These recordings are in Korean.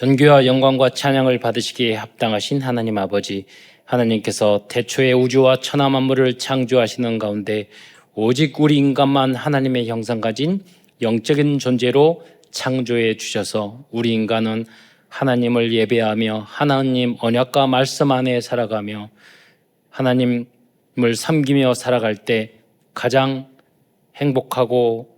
존귀와 영광과 찬양을 받으시기에 합당하신 하나님 아버지, 하나님께서 태초에 우주와 천하 만물을 창조하시는 가운데 오직 우리 인간만 하나님의 형상 가진 영적인 존재로 창조해 주셔서 우리 인간은 하나님을 예배하며 하나님 언약과 말씀 안에 살아가며 하나님을 섬기며 살아갈 때 가장 행복하고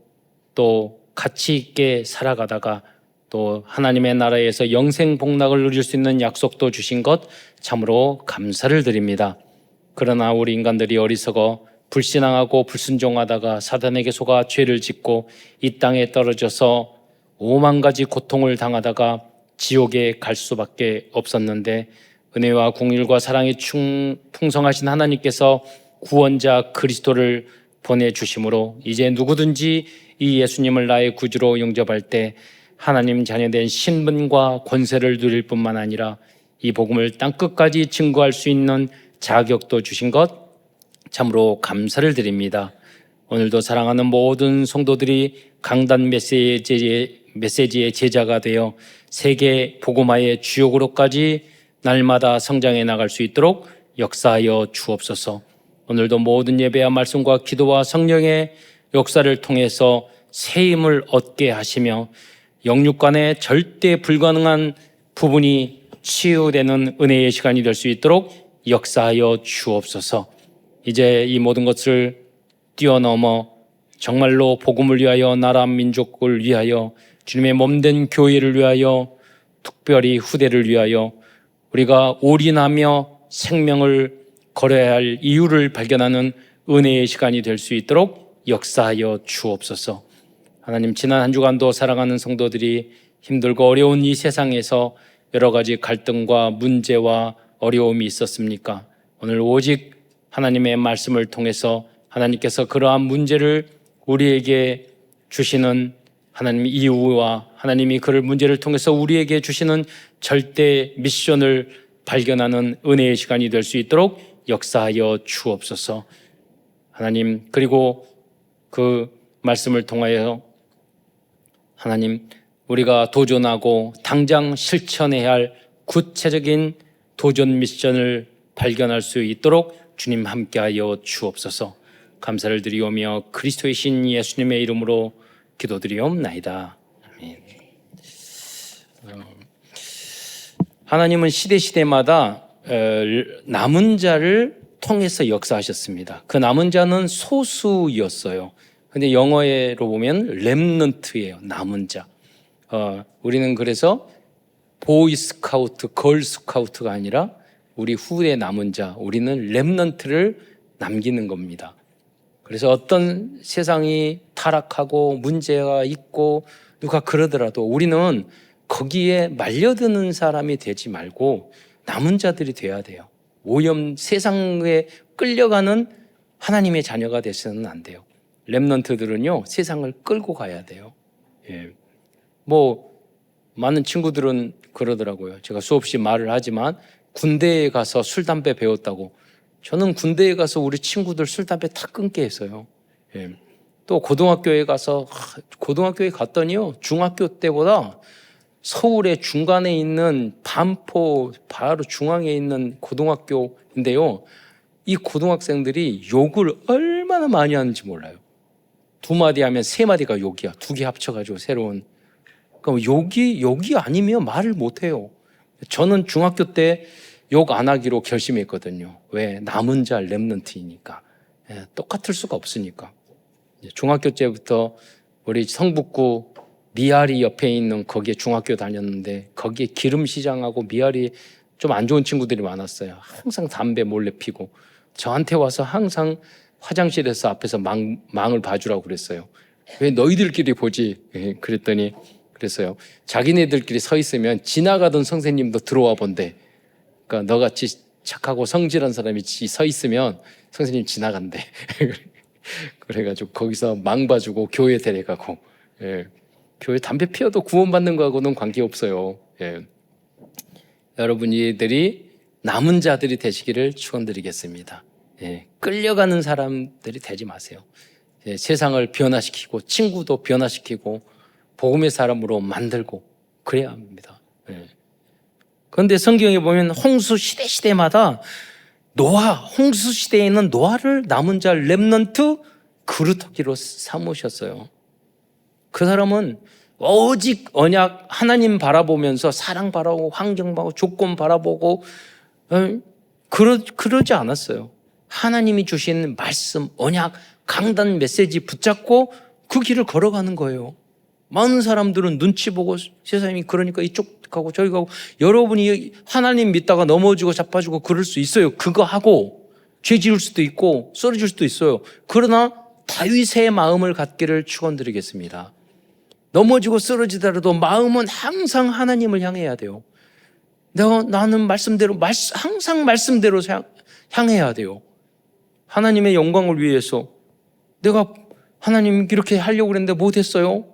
또 가치 있게 살아가다가 또 하나님의 나라에서 영생 복락을 누릴 수 있는 약속도 주신 것 참으로 감사를 드립니다. 그러나 우리 인간들이 어리석어 불신앙하고 불순종하다가 사단에게 속아 죄를 짓고 이 땅에 떨어져서 오만 가지 고통을 당하다가 지옥에 갈 수밖에 없었는데 은혜와 긍휼과 사랑이 풍성하신 하나님께서 구원자 그리스도를 보내주심으로 이제 누구든지 이 예수님을 나의 구주로 영접할 때 하나님 자녀된 신분과 권세를 누릴 뿐만 아니라 이 복음을 땅끝까지 증거할 수 있는 자격도 주신 것 참으로 감사를 드립니다. 오늘도 사랑하는 모든 성도들이 강단 메시지의 제자가 되어 세계 복음화의 주역으로까지 날마다 성장해 나갈 수 있도록 역사하여 주옵소서. 오늘도 모든 예배와 말씀과 기도와 성령의 역사를 통해서 새 힘을 얻게 하시며 영육간에 절대 불가능한 부분이 치유되는 은혜의 시간이 될 수 있도록 역사하여 주옵소서. 이제 이 모든 것을 뛰어넘어 정말로 복음을 위하여 나라 민족을 위하여 주님의 몸된 교회를 위하여 특별히 후대를 위하여 우리가 올인하며 생명을 걸어야 할 이유를 발견하는 은혜의 시간이 될 수 있도록 역사하여 주옵소서. 하나님, 지난 한 주간도 사랑하는 성도들이 힘들고 어려운 이 세상에서 여러 가지 갈등과 문제와 어려움이 있었습니까? 오늘 오직 하나님의 말씀을 통해서 하나님께서 그러한 문제를 우리에게 주시는 하나님의 이유와 하나님이 그 문제를 통해서 우리에게 주시는 절대 미션을 발견하는 은혜의 시간이 될 수 있도록 역사하여 주옵소서. 하나님, 그리고 그 말씀을 통하여 하나님, 우리가 도전하고 당장 실천해야 할 구체적인 도전 미션을 발견할 수 있도록 주님 함께하여 주옵소서. 감사를 드리오며 그리스도의 신 예수님의 이름으로 기도드리옵나이다. 아멘. 하나님은 시대마다 남은 자를 통해서 역사하셨습니다. 그 남은 자는 소수였어요. 근데 영어로 보면 렘넌트예요. 남은 자. 우리는 그래서 보이 스카우트, 걸 스카우트가 아니라 우리 후대 남은 자, 우리는 렘넌트를 남기는 겁니다. 그래서 어떤 세상이 타락하고 문제가 있고 누가 그러더라도 우리는 거기에 말려드는 사람이 되지 말고 남은 자들이 돼야 돼요. 오염 세상에 끌려가는 하나님의 자녀가 되서는 안 돼요. 렘넌트들은요, 세상을 끌고 가야 돼요. 예. 많은 친구들은 그러더라고요. 제가 수없이 말을 하지만 군대에 가서 술, 담배 배웠다고. 저는 군대에 가서 우리 친구들 술, 담배 다 끊게 했어요. 예. 또 고등학교에 갔더니요, 중학교 때보다 서울의 중간에 있는 반포 바로 중앙에 있는 고등학교인데요, 이 고등학생들이 욕을 얼마나 많이 하는지 몰라요. 2마디 하면 3마디가 욕이야. 2개 합쳐가지고 새로운. 그러니까 욕이 아니면 말을 못해요. 저는 중학교 때 욕 안 하기로 결심했거든요. 왜? 남은 자 렘넌트이니까. 똑같을 수가 없으니까. 중학교 때부터 우리 성북구 미아리 옆에 있는 거기에 중학교 다녔는데 거기에 기름시장하고 미아리 좀 안 좋은 친구들이 많았어요. 항상 담배 몰래 피고 저한테 와서 항상 화장실에서 앞에서 망을 봐주라고 그랬어요. 왜 너희들끼리 보지? 그랬더니 그랬어요. 자기네들끼리 서 있으면 지나가던 선생님도 들어와 본대. 그러니까 너같이 착하고 성실한 사람이 서 있으면 선생님 지나간대. 그래가지고 거기서 망 봐주고 교회 데려가고. 예. 교회 담배 피워도 구원받는 거하고는 관계없어요. 예. 여러분들이 남은 자들이 되시기를 축원드리겠습니다. 예. 끌려가는 사람들이 되지 마세요. 예. 세상을 변화시키고 친구도 변화시키고 복음의 사람으로 만들고 그래야 합니다. 예. 그런데 성경에 보면 홍수 시대마다 홍수 시대에는 노아를 남은 자 렘넌트 그루터기로 삼으셨어요. 그 사람은 오직 언약 하나님 바라보면서 사랑 바라보고 환경 바라보고 조건 바라보고 그러지 않았어요. 하나님이 주신 말씀, 언약, 강단 메시지 붙잡고 그 길을 걸어가는 거예요. 많은 사람들은 눈치 보고 세상이 그러니까 이쪽 가고 저기 가고, 여러분이 하나님 믿다가 넘어지고 자빠지고 그럴 수 있어요. 그거 하고 죄 지을 수도 있고 쓰러질 수도 있어요. 그러나 다윗의 마음을 갖기를 축원드리겠습니다. 넘어지고 쓰러지더라도 마음은 항상 하나님을 향해야 돼요. 나는 말씀대로 항상 말씀대로 향해야 돼요. 하나님의 영광을 위해서 내가 하나님 이렇게 하려고 그랬는데 못했어요.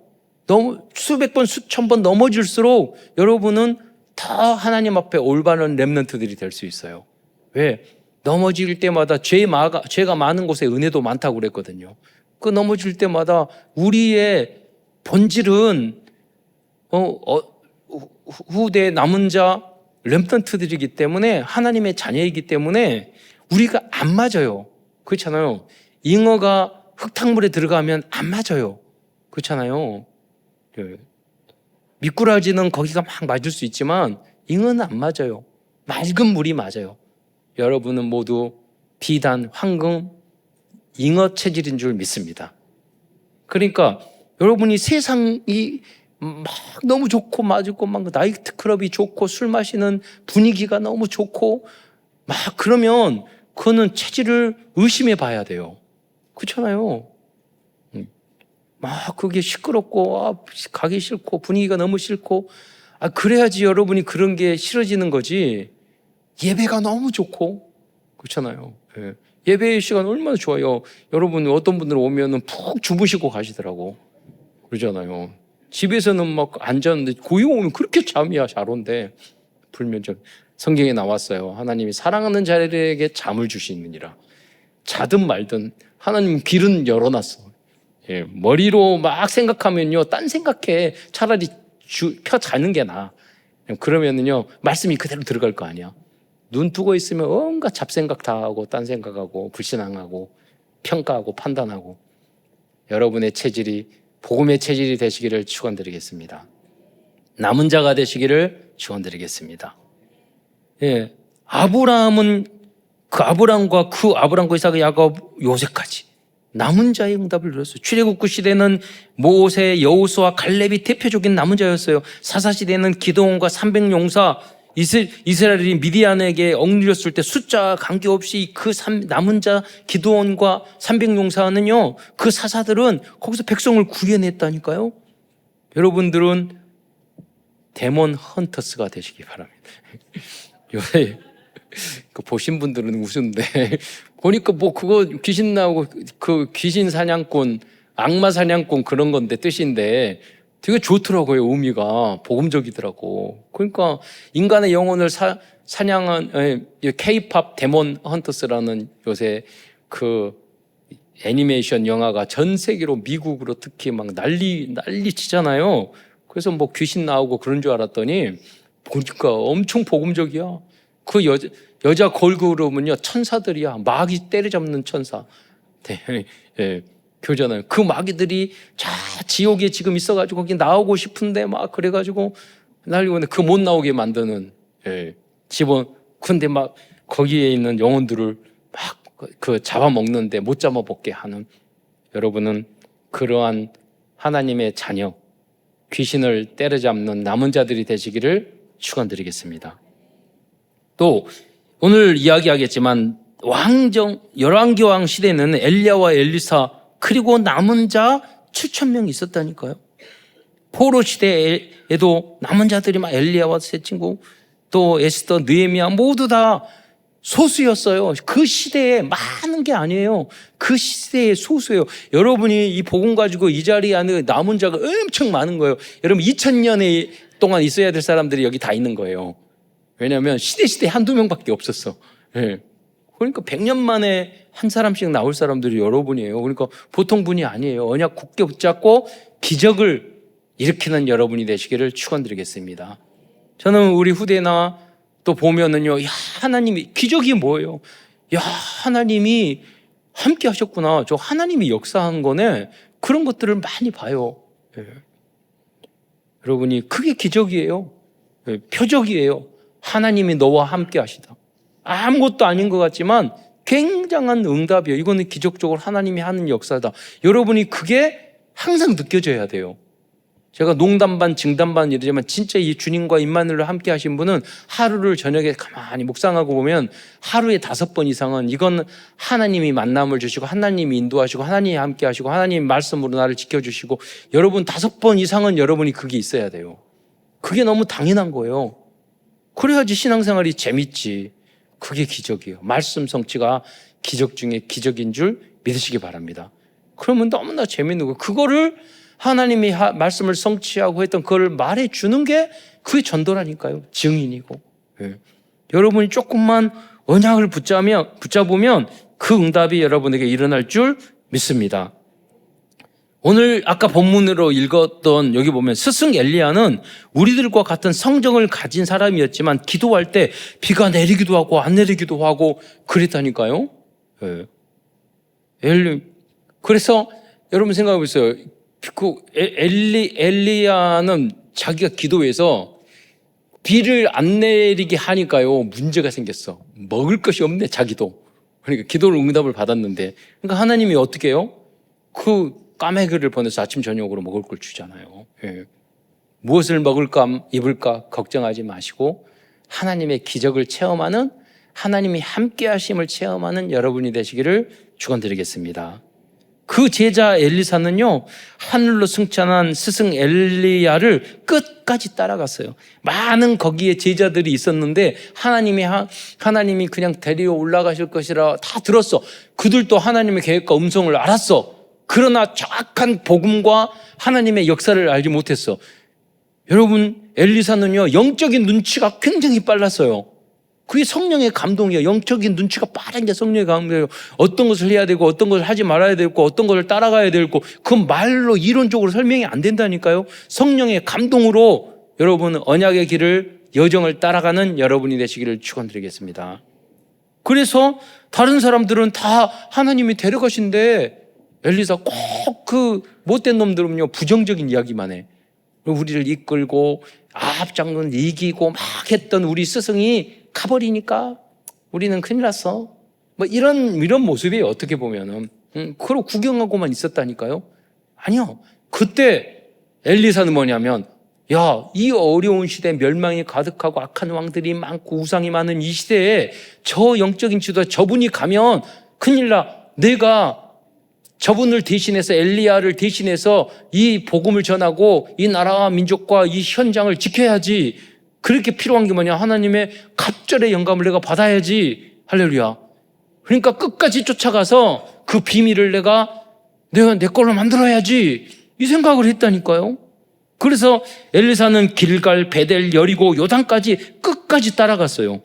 너무 수백 번 수천 번 넘어질수록 여러분은 다 하나님 앞에 올바른 렘넌트들이 될 수 있어요. 왜? 넘어질 때마다 죄가 많은 곳에 은혜도 많다고 그랬거든요. 그 넘어질 때마다 우리의 본질은 후대 남은 자 렘넌트들이기 때문에, 하나님의 자녀이기 때문에 우리가 안 맞아요. 그렇잖아요. 잉어가 흙탕물에 들어가면 안 맞아요. 그렇잖아요. 미꾸라지는 거기가 막 맞을 수 있지만 잉어는 안 맞아요. 맑은 물이 맞아요. 여러분은 모두 비단, 황금, 잉어 체질인 줄 믿습니다. 그러니까 여러분이 세상이 막 너무 좋고 맞고 막 나이트클럽이 좋고 술 마시는 분위기가 너무 좋고 막 그러면 그거는 체질을 의심해 봐야 돼요. 그렇잖아요. 막 그게 시끄럽고 가기 싫고 분위기가 너무 싫고 그래야지 여러분이 그런 게 싫어지는 거지. 예배가 너무 좋고 그렇잖아요. 예배의 시간 얼마나 좋아요. 여러분 어떤 분들 오면은 푹 주무시고 가시더라고. 그러잖아요. 집에서는 막 앉았는데 고요 오면 그렇게 잠이 잘 온대. 불면증. 성경에 나왔어요. 하나님이 사랑하는 자들에게 잠을 주시느니라. 자든 말든 하나님 길은 열어놨어. 머리로 막 생각하면요, 딴 생각해. 차라리 펴 자는 게 나아. 그러면은요, 말씀이 그대로 들어갈 거 아니야. 눈 뜨고 있으면 온갖 잡생각 다 하고, 딴 생각하고, 불신앙하고, 평가하고, 판단하고. 여러분의 체질이 복음의 체질이 되시기를 축원드리겠습니다. 남은 자가 되시기를 축원드리겠습니다. 아브라함은 아브라함과 이삭, 야곱, 요셉까지 남은 자의 응답을 들었어요. 출애굽 시대는 모세, 여호수아, 갈렙이 대표적인 남은 자였어요. 사사 시대는 기드온과 300용사, 이스라엘이 미디안에게 억눌렸을 때 숫자 관계없이 그 남은 자 기드온과 300용사는요, 그 사사들은 거기서 백성을 구해냈다니까요. 여러분들은 데몬 헌터스가 되시기 바랍니다. 요새 보신 분들은 웃는데 보니까 그거 귀신 나오고 그 귀신 사냥꾼, 악마 사냥꾼 그런 건데 뜻인데 되게 좋더라고요. 의미가 복음적이더라고. 그러니까 인간의 영혼을 사냥한 K-팝 데몬 헌터스라는 요새 그 애니메이션 영화가 전 세계로 미국으로 특히 막 난리 치잖아요. 그래서 귀신 나오고 그런 줄 알았더니 보니까 엄청 복음적이야. 그 여자 걸그룹은요, 천사들이야. 마귀 때려잡는 천사. 교잖아요. 그 마귀들이 지옥에 지금 있어가지고 거기 나오고 싶은데 막 그래가지고 난리고 그 못 나오게 만드는 근데 막 거기에 있는 영혼들을 막 그 잡아먹는데 못 잡아먹게 하는, 여러분은 그러한 하나님의 자녀, 귀신을 때려잡는 남은 자들이 되시기를 축원드리겠습니다. 또 오늘 이야기하겠지만 열왕기왕 시대는 엘리야와 엘리사 그리고 남은 자 7,000명이 있었다니까요. 포로 시대에도 남은 자들이 막 엘리야와 세 친구, 또 에스더, 느헤미야 모두 다 소수였어요. 그 시대에 많은 게 아니에요. 그 시대의 소수예요. 여러분이 이 복음 가지고 이 자리 안에 남은 자가 엄청 많은 거예요. 여러분 2000년 동안 있어야 될 사람들이 여기 다 있는 거예요. 왜냐하면 시대 한두 명밖에 없었어. 그러니까 100년 만에 한 사람씩 나올 사람들이 여러분이에요. 그러니까 보통 분이 아니에요. 언약 굳게 붙잡고 기적을 일으키는 여러분이 되시기를 축원드리겠습니다. 저는 우리 후대나 또 보면은요, 야, 하나님이, 기적이 뭐예요? 야, 하나님이 함께 하셨구나. 저 하나님이 역사한 거네. 그런 것들을 많이 봐요. 예. 여러분이 그게 기적이에요. 예, 표적이에요. 하나님이 너와 함께 하시다. 아무것도 아닌 것 같지만 굉장한 응답이에요. 이거는 기적적으로 하나님이 하는 역사다. 여러분이 그게 항상 느껴져야 돼요. 제가 농담 반 증담 반 이러지만 진짜 이 주님과 임마누엘로 함께 하신 분은 하루를 저녁에 가만히 묵상하고 보면 하루에 5번 이상은 이건 하나님이 만남을 주시고 하나님이 인도하시고 하나님이 함께 하시고 하나님 말씀으로 나를 지켜주시고 여러분 5번 이상은 여러분이 그게 있어야 돼요. 그게 너무 당연한 거예요. 그래야지 신앙생활이 재밌지. 그게 기적이에요. 말씀 성취가 기적 중에 기적인 줄 믿으시기 바랍니다. 그러면 너무나 재밌는 거예요. 그거를 하나님이 말씀을 성취하고 했던 그걸 말해주는 게 그게 전도라니까요. 증인이고. 예. 여러분이 조금만 언약을 붙잡으면 그 응답이 여러분에게 일어날 줄 믿습니다. 오늘 아까 본문으로 읽었던 여기 보면 스승 엘리야는 우리들과 같은 성정을 가진 사람이었지만 기도할 때 비가 내리기도 하고 안 내리기도 하고 그랬다니까요. 예. 그래서 여러분 생각해 보세요. 그 엘리야는 자기가 기도해서 비를 안 내리게 하니까요 문제가 생겼어. 먹을 것이 없네 자기도. 그러니까 기도를 응답을 받았는데 그러니까 하나님이 어떻게 해요? 그 까마귀를 보내서 아침 저녁으로 먹을 걸 주잖아요. 예. 무엇을 먹을까 입을까 걱정하지 마시고 하나님의 기적을 체험하는 하나님이 함께 하심을 체험하는 여러분이 되시기를 축원드리겠습니다. 그 제자 엘리사는요 하늘로 승천한 스승 엘리야를 끝까지 따라갔어요. 많은 거기에 제자들이 있었는데 하나님이 그냥 데리러 올라가실 것이라 다 들었어. 그들도 하나님의 계획과 음성을 알았어. 그러나 정확한 복음과 하나님의 역사를 알지 못했어. 여러분 엘리사는요 영적인 눈치가 굉장히 빨랐어요. 그게 성령의 감동이에요. 영적인 눈치가 빠른 게 성령의 감동이에요. 어떤 것을 해야 되고 어떤 것을 하지 말아야 되고 어떤 것을 따라가야 되고 그 말로 이론적으로 설명이 안 된다니까요. 성령의 감동으로 여러분 언약의 길을 여정을 따라가는 여러분이 되시기를 축원드리겠습니다. 그래서 다른 사람들은 다 하나님이 데려가신데 엘리사 꼭 그 못된 놈들은요 부정적인 이야기만 해. 우리를 이끌고 아합 장군 이기고 막 했던 우리 스승이 가버리니까 우리는 큰일 났어. 뭐 이런 모습이에요. 어떻게 보면은 그러고 구경하고만 있었다니까요. 아니요. 그때 엘리사는 뭐냐면 야, 이 어려운 시대에 멸망이 가득하고 악한 왕들이 많고 우상이 많은 이 시대에 저 영적인 지도자 저분이 가면 큰일 나. 내가 저분을 대신해서 엘리야를 대신해서 이 복음을 전하고 이 나라와 민족과 이 현장을 지켜야지. 그렇게 필요한 게 뭐냐? 하나님의 갑절의 영감을 내가 받아야지. 할렐루야. 그러니까 끝까지 쫓아가서 그 비밀을 내가 내 걸로 만들어야지. 이 생각을 했다니까요. 그래서 엘리사는 길갈, 베델, 여리고, 요단까지 끝까지 따라갔어요.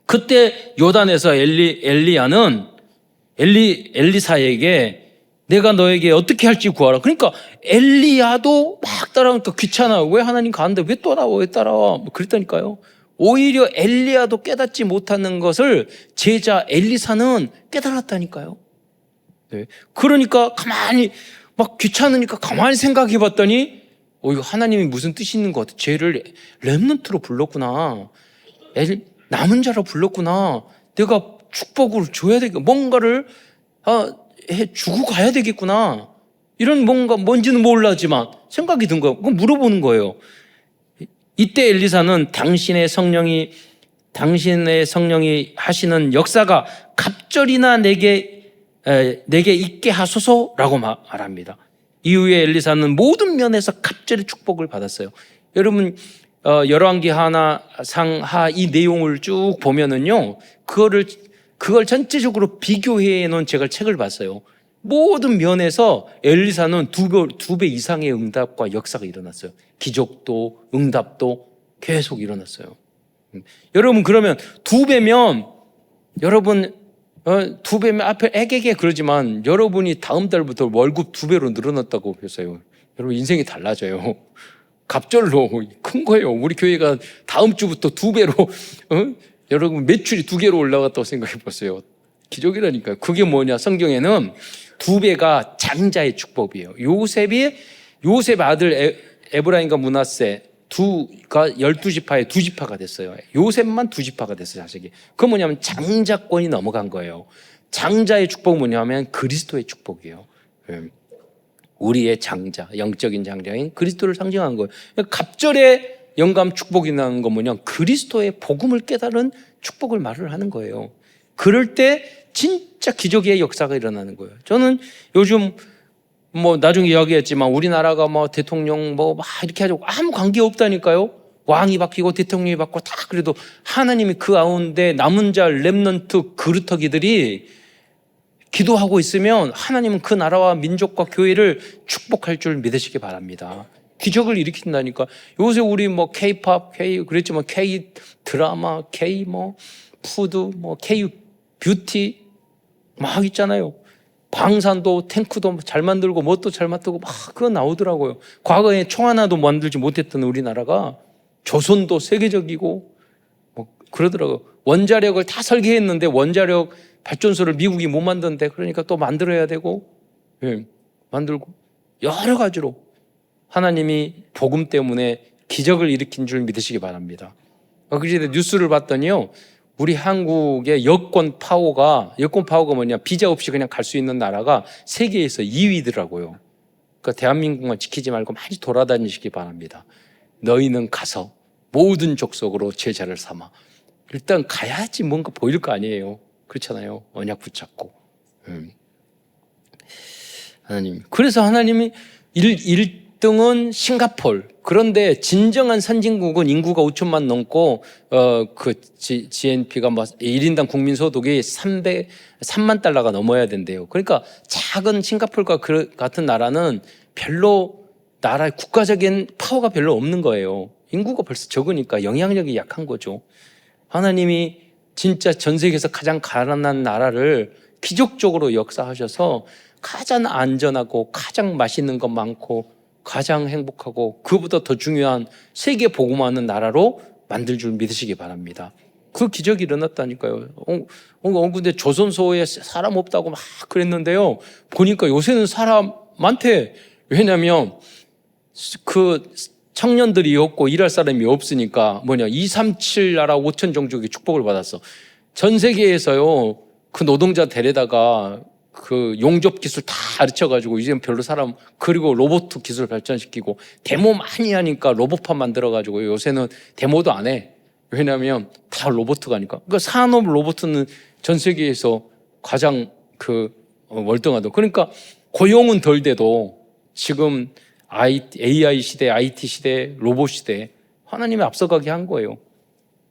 그때 요단에서 엘리야는 엘리사에게 내가 너에게 어떻게 할지 구하라. 그러니까 엘리야도 막 따라오니까 귀찮아. 왜 하나님 가는데 왜 따라와? 왜 따라와? 뭐 그랬다니까요. 오히려 엘리야도 깨닫지 못하는 것을 제자 엘리사는 깨달았다니까요. 네. 그러니까 가만히 막 귀찮으니까 가만히 생각해 봤더니 이거 하나님이 무슨 뜻이 있는 것 같아. 쟤를 렘넌트로 불렀구나. 남은 자로 불렀구나. 내가 축복을 줘야 되겠구나. 뭔가를 주고 가야 되겠구나. 이런 뭔지는 몰라지만 생각이 든 거예요. 그럼 물어보는 거예요. 이때 엘리사는 당신의 성령이 하시는 역사가 갑절이나 내게 있게 하소서라고 말합니다. 이후에 엘리사는 모든 면에서 갑절의 축복을 받았어요. 여러분 열왕기 하나 상하 이 내용을 쭉 보면은요 그걸 전체적으로 비교해 놓은 제가 책을 봤어요. 모든 면에서 엘리사는 두 배 이상의 응답과 역사가 일어났어요. 기적도 응답도 계속 일어났어요. 여러분 그러면 2배면 여러분 2배면 앞에 애게게 그러지만 여러분이 다음 달부터 월급 2배로 늘어났다고 해서요. 여러분 인생이 달라져요. 갑절로 큰 거예요. 우리 교회가 다음 주부터 2배로 여러분 매출이 2개로 올라갔다고 생각해 보세요. 기적이라니까요. 그게 뭐냐? 성경에는 2배가 장자의 축복이에요. 요셉 아들 에브라임과 므낫세 두가 12지파에 2지파가 됐어요. 요셉만 2지파가 됐어요. 자식이. 그건 뭐냐면 장자권이 넘어간 거예요. 장자의 축복은 뭐냐면 그리스도의 축복이에요. 우리의 장자, 영적인 장자인 그리스도를 상징한 거예요. 갑절의 영감 축복이 나는 건 뭐냐? 그리스도의 복음을 깨달은 축복을 말을 하는 거예요. 그럴 때 진짜 기적의 역사가 일어나는 거예요. 저는 요즘 나중에 이야기했지만 우리나라가 대통령 막 이렇게 하자고 아무 관계 없다니까요. 왕이 바뀌고 대통령이 바뀌고 다 그래도 하나님이 그 가운데 남은 자 렘넌트 그루터기들이 기도하고 있으면 하나님은 그 나라와 민족과 교회를 축복할 줄 믿으시기 바랍니다. 기적을 일으킨다니까. 요새 우리 K-팝, 그랬지만 K 드라마, K 푸드, K 뷰티 막 있잖아요. 방산도 탱크도 잘 만들고 뭣도 잘 만들고 막 그거 나오더라고요. 과거에 총 하나도 만들지 못했던 우리나라가 조선도 세계적이고 그러더라고요. 원자력을 다 설계했는데 원자력 발전소를 미국이 못 만든대. 그러니까 또 만들어야 되고, 만들고 여러 가지로 하나님이 복음 때문에 기적을 일으킨 줄 믿으시기 바랍니다. 그런데 뉴스를 봤더니요, 우리 한국의 여권 파워가 뭐냐? 비자 없이 그냥 갈 수 있는 나라가 세계에서 2위더라고요. 그러니까 대한민국만 지키지 말고 많이 돌아다니시기 바랍니다. 너희는 가서 모든 족속으로 제자를 삼아. 일단 가야지 뭔가 보일 거 아니에요. 그렇잖아요. 언약 붙잡고. 하나님. 그래서 하나님이 1등은 싱가포르. 그런데 진정한 선진국은 인구가 5천만 넘고, GNP가 1인당 국민소득이 3만 달러가 넘어야 된대요. 그러니까 작은 싱가포르가 같은 나라는 별로 국가적인 파워가 별로 없는 거예요. 인구가 벌써 적으니까 영향력이 약한 거죠. 하나님이 진짜 전 세계에서 가장 가난한 나라를 기적적으로 역사하셔서 가장 안전하고 가장 맛있는 것 많고 가장 행복하고 그보다 더 중요한 세계 복음하는 나라로 만들 줄 믿으시기 바랍니다. 그 기적이 일어났다니까요. 근데 조선소에 사람 없다고 막 그랬는데요. 보니까 요새는 사람 많대. 왜냐면 그 청년들이 없고 일할 사람이 없으니까 237 나라 5천 종족의 축복을 받았어. 전 세계에서요, 그 노동자 데려다가 그 용접 기술 다 가르쳐가지고 이제는 별로 사람, 그리고 로봇 기술 발전시키고 데모 많이 하니까 로봇판 만들어가지고 요새는 데모도 안 해. 왜냐면 다 로봇가 하니까. 그러니까 산업 로봇은 전 세계에서 가장 월등하다. 그러니까 고용은 덜 돼도 지금 AI 시대, IT 시대, 로봇 시대 하나님이 앞서가게 한 거예요.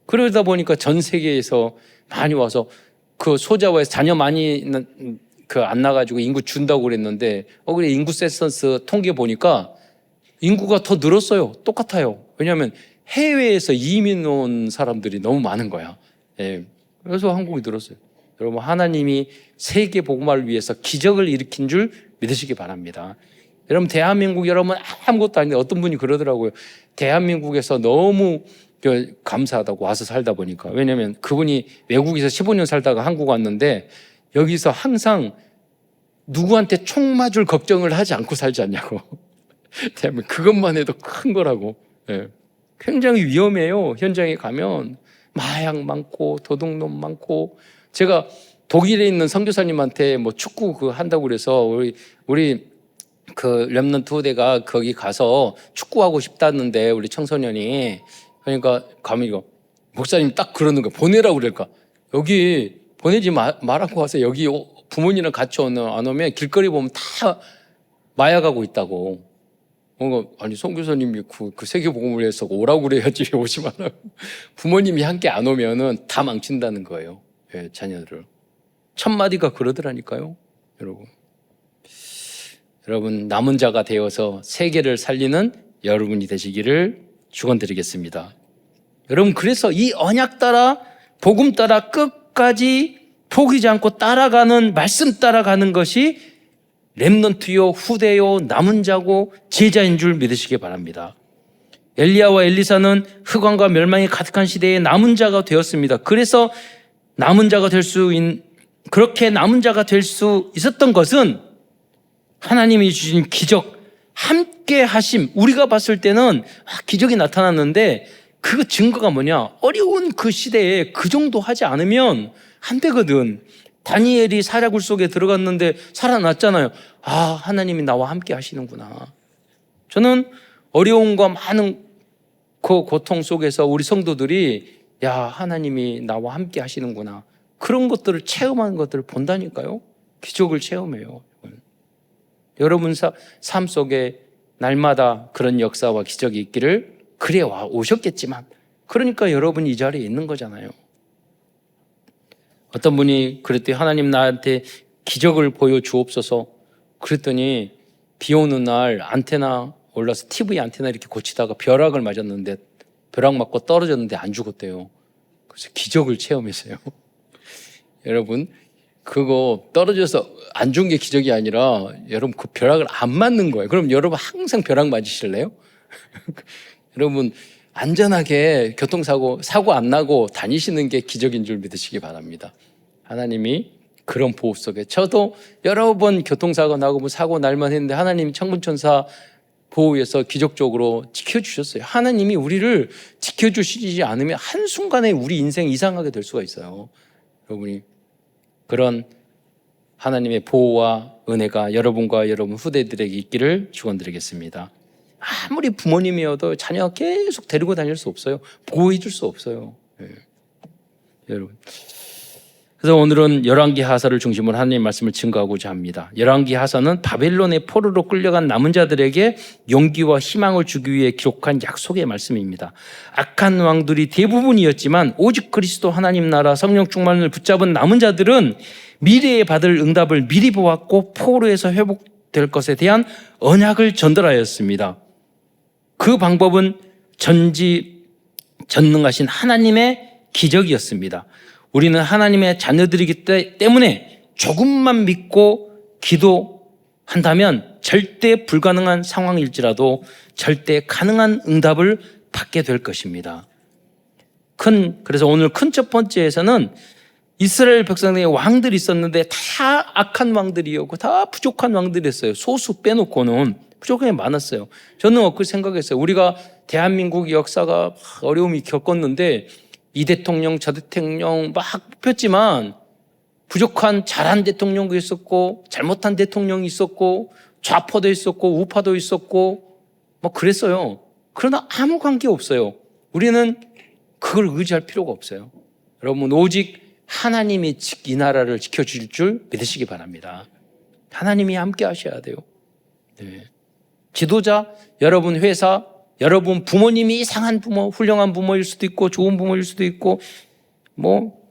그러다 보니까 전 세계에서 많이 와서 그 소자와에서 자녀 많이 안 나가지고 인구 준다고 그랬는데 그래 인구 센서스 통계 보니까 인구가 더 늘었어요. 똑같아요. 왜냐하면 해외에서 이민 온 사람들이 너무 많은 거야. 그래서 한국이 늘었어요. 여러분 하나님이 세계 복음화를 위해서 기적을 일으킨 줄 믿으시기 바랍니다. 여러분 대한민국 여러분 아무것도 아닌데 어떤 분이 그러더라고요. 대한민국에서 너무 감사하다고 와서 살다 보니까. 왜냐하면 그분이 외국에서 15년 살다가 한국 왔는데 여기서 항상 누구한테 총 맞을 걱정을 하지 않고 살지 않냐고. 그것만 해도 큰 거라고. 굉장히 위험해요. 현장에 가면 마약 많고 도둑놈 많고. 제가 독일에 있는 선교사님한테 축구 한다고 그래서 우리 그 렘넌트 후대가 거기 가서 축구하고 싶다는데 우리 청소년이 그러니까 가면 목사님 딱 그러는 거야. 보내라고 그럴까. 여기 보내지 말라고 와서 여기 부모님이랑 같이 안 오면 길거리 보면 다 마약하고 있다고. 아니 선교사님이 그 세계복음을 해서 오라고 그래야지 오지 말라고. 부모님이 함께 안 오면은 다 망친다는 거예요. 자녀들을. 첫 마디가 그러더라니까요. 여러분 남은 자가 되어서 세계를 살리는 여러분이 되시기를 축원드리겠습니다. 여러분 그래서 이 언약 따라 복음 따라 끝까지 포기지 않고 따라가는 말씀 따라가는 것이 렘넌트요 후대요 남은 자고 제자인 줄 믿으시기 바랍니다. 엘리야와 엘리사는 흑암과 멸망이 가득한 시대에 남은 자가 되었습니다. 그래서 남은 자가 그렇게 남은 자가 될 수 있었던 것은 하나님이 주신 기적, 함께 하심. 우리가 봤을 때는 기적이 나타났는데 그 증거가 뭐냐? 어려운 그 시대에 그 정도 하지 않으면 안 되거든. 다니엘이 사자굴 속에 들어갔는데 살아났잖아요. 하나님이 나와 함께 하시는구나. 저는 어려움과 많은 그 고통 속에서 우리 성도들이 하나님이 나와 함께 하시는구나. 그런 것들을 체험하는 것들을 본다니까요. 기적을 체험해요. 여러분 삶 속에 날마다 그런 역사와 기적이 있기를 그래 오셨겠지만 그러니까 여러분이 이 자리에 있는 거잖아요. 어떤 분이 그랬더니 하나님 나한테 기적을 보여주옵소서. 그랬더니 비 오는 날 안테나 올라서 TV 안테나 이렇게 고치다가 벼락을 맞았는데 벼락 맞고 떨어졌는데 안 죽었대요. 그래서 기적을 체험했어요. 여러분 그거 떨어져서 안 죽은 게 기적이 아니라 여러분 그 벼락을 안 맞는 거예요. 그럼 여러분 항상 벼락 맞으실래요? 여러분 안전하게 사고 안 나고 다니시는 게 기적인 줄 믿으시기 바랍니다. 하나님이 그런 보호 속에 저도 여러 번 교통사고 나고 사고 날만 했는데 하나님이 천군천사 보호해서 기적적으로 지켜주셨어요. 하나님이 우리를 지켜주시지 않으면 한순간에 우리 인생 이상하게 될 수가 있어요. 여러분이 그런 하나님의 보호와 은혜가 여러분과 여러분 후대들에게 있기를 축원드리겠습니다. 아무리 부모님이어도 자녀가 계속 데리고 다닐 수 없어요. 보호해 줄 수 없어요. 여러분. 그래서 오늘은 열왕기하사를 중심으로 하나님의 말씀을 증거하고자 합니다. 열왕기하사는 바벨론의 포로로 끌려간 남은 자들에게 용기와 희망을 주기 위해 기록한 약속의 말씀입니다. 악한 왕들이 대부분이었지만 오직 그리스도 하나님 나라 성령 충만을 붙잡은 남은 자들은 미래에 받을 응답을 미리 보았고 포로에서 회복될 것에 대한 언약을 전달하였습니다. 그 방법은 전능하신 하나님의 기적이었습니다. 우리는 하나님의 자녀들이기 때문에 조금만 믿고 기도한다면 절대 불가능한 상황일지라도 절대 가능한 응답을 받게 될 것입니다. 그래서 오늘 큰 첫 번째에서는 이스라엘 백성들의 왕들이 있었는데 다 악한 왕들이었고 다 부족한 왕들이었어요. 소수 빼놓고는 부족한 게 많았어요. 저는 그렇게 생각했어요. 우리가 대한민국 역사가 어려움이 겪었는데 이 대통령 저 대통령 막 뽑혔지만 부족한 잘한 대통령도 있었고 잘못한 대통령이 있었고 좌파도 있었고 우파도 있었고 뭐 그랬어요. 그러나 아무 관계 없어요. 우리는 그걸 의지할 필요가 없어요. 여러분 오직 하나님이 이 나라를 지켜줄 줄 믿으시기 바랍니다. 하나님이 함께 하셔야 돼요. 네. 지도자, 여러분 회사, 여러분 부모님이 이상한 부모, 훌륭한 부모일 수도 있고 좋은 부모일 수도 있고 뭐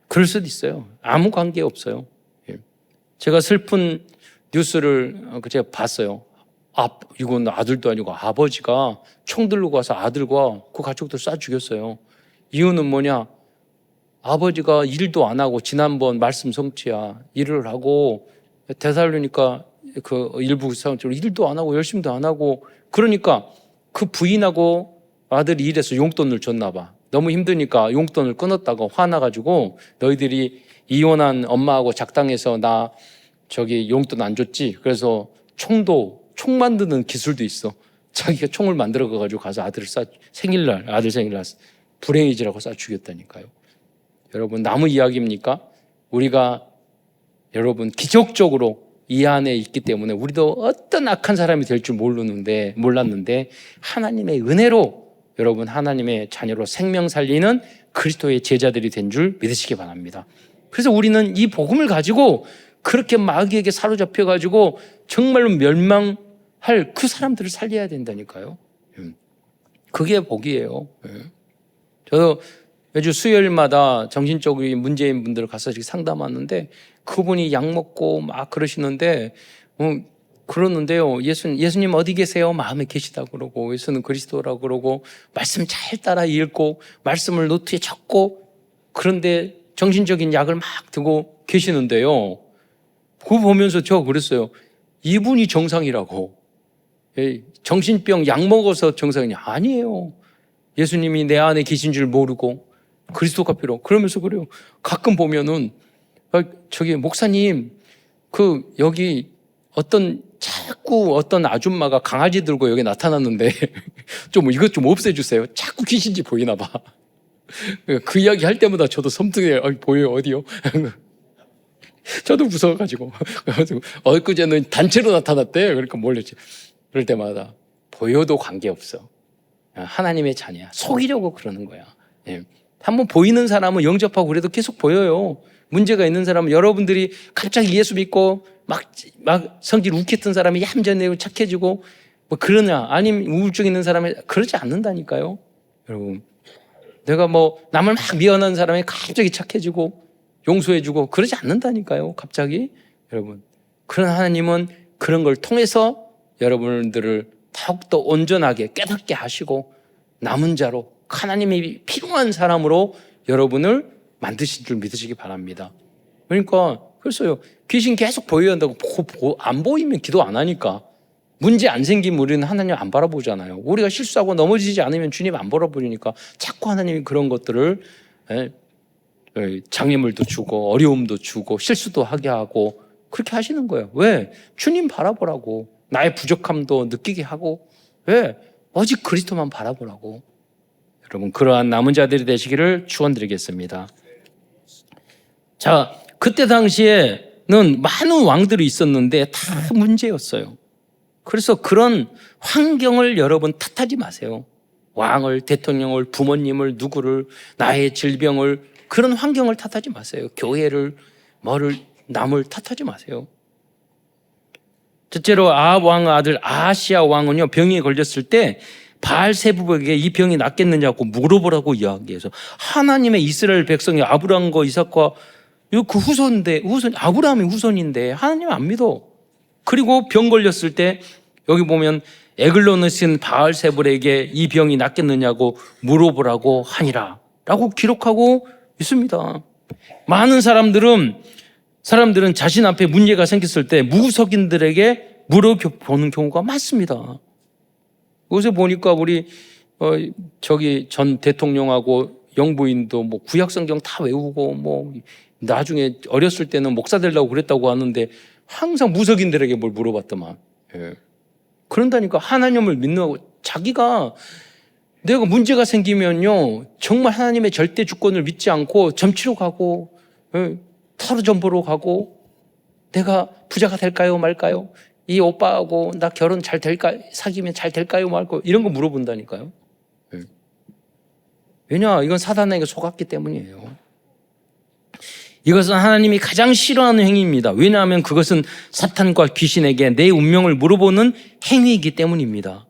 그럴 수도 있어요. 아무 관계 없어요. 제가 슬픈 뉴스를 제가 봤어요. 이건 아들도 아니고 아버지가 총 들고 가서 아들과 그 가족들 쏴 죽였어요. 이유는 뭐냐? 아버지가 일도 안 하고 지난번 말씀 성취야 일을 하고 되살리니까 그 일부 사람처럼 일도 안 하고 열심도 안 하고 그러니까 그 부인하고 아들이 일해서 용돈을 줬나 봐. 너무 힘드니까 용돈을 끊었다고 화나가지고 너희들이 이혼한 엄마하고 작당해서 나 용돈 안 줬지. 그래서 총 만드는 기술도 있어. 자기가 총을 만들어가지고 가서 아들 생일날 불행이지라고 쏴 죽였다니까요. 여러분 남의 이야기입니까? 우리가 여러분 기적적으로 이 안에 있기 때문에 우리도 어떤 악한 사람이 될 줄 몰랐는데 하나님의 은혜로 여러분 하나님의 자녀로 생명 살리는 그리스도의 제자들이 된 줄 믿으시기 바랍니다. 그래서 우리는 이 복음을 가지고 그렇게 마귀에게 사로잡혀가지고 정말로 멸망할 그 사람들을 살려야 된다니까요. 그게 복이에요. 저도 매주 수요일마다 정신적인 문제인 분들 가서 상담하는데 그분이 약 먹고 막 그러시는데 그러는데요. 예수님 어디 계세요? 마음에 계시다고 그러고 예수는 그리스도라고 그러고 말씀 잘 따라 읽고 말씀을 노트에 적고 그런데 정신적인 약을 막 두고 계시는데요. 그거 보면서 제가 그랬어요. 이분이 정상이라고. 정신병 약 먹어서 정상이냐? 아니에요. 예수님이 내 안에 계신 줄 모르고 그리스도가 필요. 그러면서 그래요. 가끔 보면은 저기 목사님 여기 자꾸 어떤 아줌마가 강아지 들고 여기 나타났는데 좀 이것 좀 없애주세요. 자꾸 귀신지 보이나 봐. 그 이야기 할 때마다 저도 섬뜩해요. 보여요 어디요? 저도 무서워가지고 엊그제는 단체로 나타났대. 그러니까 몰랐지. 그럴 때마다 보여도 관계없어. 하나님의 자녀야. 속이려고 그러는 거야. 한번 보이는 사람은 영접하고 그래도 계속 보여요. 문제가 있는 사람은 여러분들이 갑자기 예수 믿고 막 성질 웃겼던 사람이 얌전해지고 착해지고 뭐 그러냐, 아니면 우울증 있는 사람이 그러지 않는다니까요. 여러분, 내가 남을 막 미워하는 사람이 갑자기 착해지고 용서해주고 그러지 않는다니까요. 갑자기. 여러분, 그런 하나님은 그런 걸 통해서 여러분들을 더욱더 온전하게 깨닫게 하시고 남은 자로 하나님이 필요한 사람으로 여러분을 만드신 줄 믿으시기 바랍니다. 그러니까 그랬어요. 귀신 계속 보여야 한다고 안 보이면 기도 안 하니까 문제 안 생기면 우리는 하나님 안 바라보잖아요. 우리가 실수하고 넘어지지 않으면 주님 안 바라보니까 자꾸 하나님이 그런 것들을 장애물도 주고 어려움도 주고 실수도 하게 하고 그렇게 하시는 거예요. 왜? 주님 바라보라고. 나의 부족함도 느끼게 하고 왜? 오직 그리스도만 바라보라고. 여러분, 그러한 남은 자들이 되시기를 축원드리겠습니다. 자, 그때 당시에는 많은 왕들이 있었는데 다 문제였어요. 그래서 그런 환경을 여러분 탓하지 마세요. 왕을, 대통령을, 부모님을, 누구를, 나의 질병을, 그런 환경을 탓하지 마세요. 교회를, 남을 탓하지 마세요. 첫째로 아합 왕의 아들 아하시야 왕은요, 병에 걸렸을 때 바알세부에게 이 병이 낫겠느냐고 물어보라고 이야기해서 하나님의 이스라엘 백성이 아브라함과 이삭과 그 후손인데, 아브라함이 후손인데 하나님 안 믿어. 그리고 병 걸렸을 때 여기 보면 에글론을 쓴 바알세불에게 이 병이 낫겠느냐고 물어보라고 하니라 라고 기록하고 있습니다. 많은 사람들은 자신 앞에 문제가 생겼을 때 무석인들에게 물어보는 경우가 많습니다. 요새 보니까 우리 전 대통령하고 영부인도 구약성경 다 외우고 나중에 어렸을 때는 목사 되려고 그랬다고 하는데 항상 무석인들에게 뭘 물어봤더만. 그런다니까. 하나님을 믿는 자기가 내가 문제가 생기면요 정말 하나님의 절대 주권을 믿지 않고 점치러 가고 타로 점보러 가고 내가 부자가 될까요 말까요? 이 오빠하고 나 결혼 잘 될까? 사귀면 잘 될까요 말까요? 이런 거 물어본다니까요. 왜냐? 이건 사단에게 속았기 때문이에요. 이것은 하나님이 가장 싫어하는 행위입니다. 왜냐하면 그것은 사탄과 귀신에게 내 운명을 물어보는 행위이기 때문입니다.